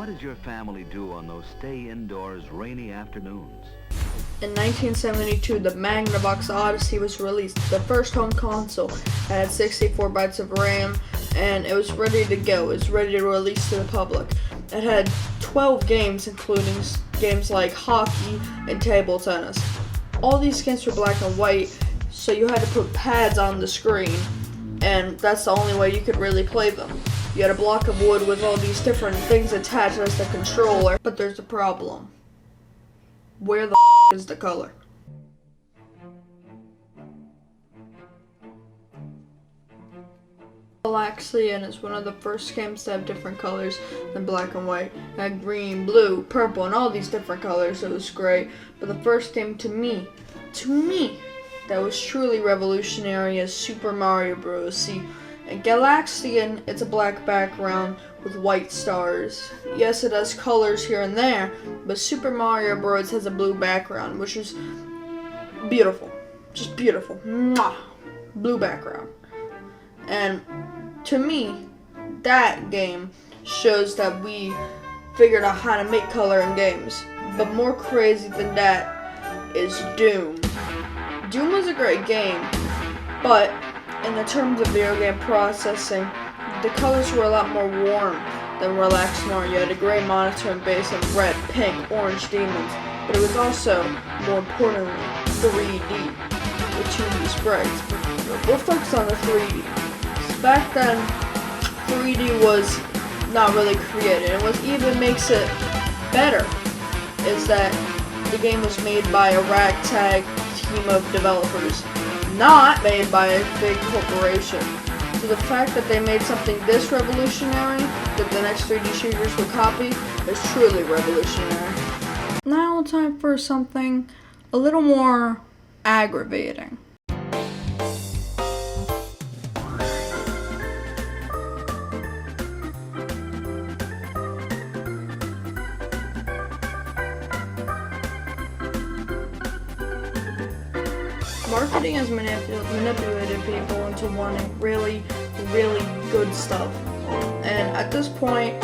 What did your family do on those stay-indoors rainy afternoons? In 1972, the Magnavox Odyssey was released, the first home console. It had 64 bytes of RAM, and it was ready to go. It was ready to release to the public. It had 12 games, including games like hockey and table tennis. All these games were black and white, so you had to put pads on the screen, and that's the only way you could really play them. You had a block of wood with all these different things attached as the controller, but there's a problem. Where the is the color? Galaxian is one of the first games to have different colors than black and white. It had green, blue, purple, and all these different colors. It was great. But the first game to me, that was truly revolutionary is Super Mario Bros. See, in Galaxian, it's a black background with white stars. Yes, it has colors here and there, but Super Mario Bros. Has a blue background, which is beautiful. Just beautiful. Mwah! Blue background. And to me, that game shows that we figured out how to make color in games. But more crazy than that is Doom. Doom was a great game, but in the terms of video game processing, the colors were a lot more warm than Relax Mario. You had a gray monitor and base and red, pink, orange demons, but it was also, more importantly, 3D with 2D sprites. We'll focus on the 3D. Back then, 3D was not really created, and what even makes it better is that the game was made by a ragtag team of developers, not made by a big corporation. So the fact that they made something this revolutionary that the next 3D shooters would copy is truly revolutionary. Now time for something a little more aggravating. Marketing has manipulated people into wanting really, really good stuff. And at this point,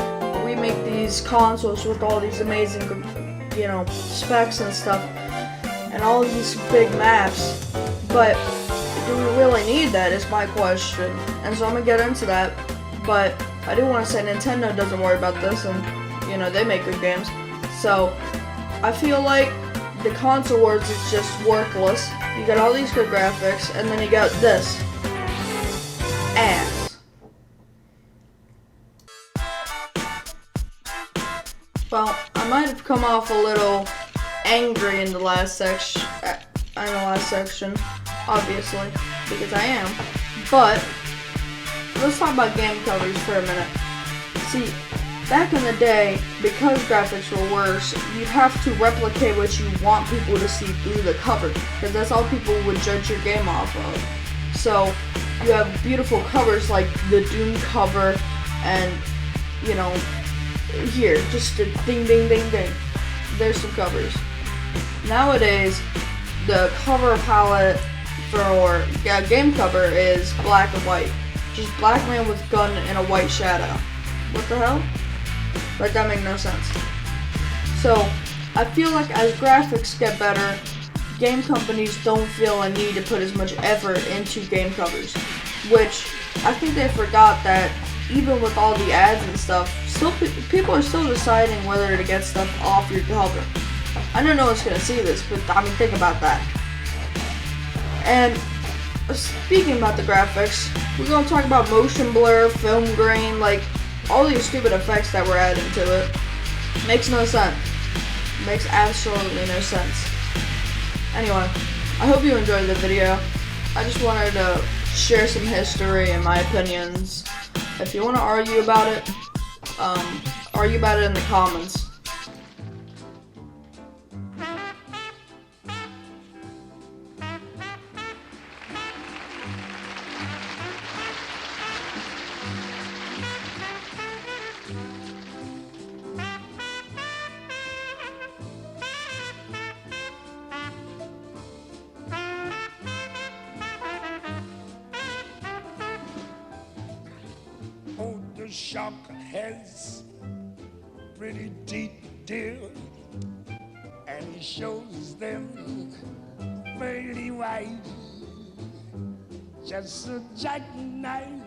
we make these consoles with all these amazing, specs and stuff, and all these big maps. But do we really need that is my question. And so I'm gonna get into that. But I do want to say Nintendo doesn't worry about this, and they make good games. So I feel like the console wars is just worthless. You got all these good graphics, and then you got this ass. Well, I might have come off a little angry in the last section, obviously, because I am. But let's talk about game covers for a minute. See, back in the day, because graphics were worse, you'd have to replicate what you want people to see through the cover, because that's all people would judge your game off of. So, you have beautiful covers like the Doom cover, and, here, just a ding, ding, ding, ding. There's some covers. Nowadays, the cover palette for a game cover is black and white. Just black man with gun and a white shadow. What the hell? Like, that makes no sense. So, I feel like as graphics get better, game companies don't feel a need to put as much effort into game covers. Which, I think they forgot that even with all the ads and stuff, people are still deciding whether to get stuff off your cover. I don't know who's gonna see this, but think about that. And speaking about the graphics, we're gonna talk about motion blur, film grain, all these stupid effects that we're adding to it. Makes no sense. Makes absolutely no sense. Anyway, I hope you enjoyed the video. I just wanted to share some history and my opinions. If you want to argue about it in the comments. Oh, the shock has pretty detail, and he shows them pearly white, just a jackknife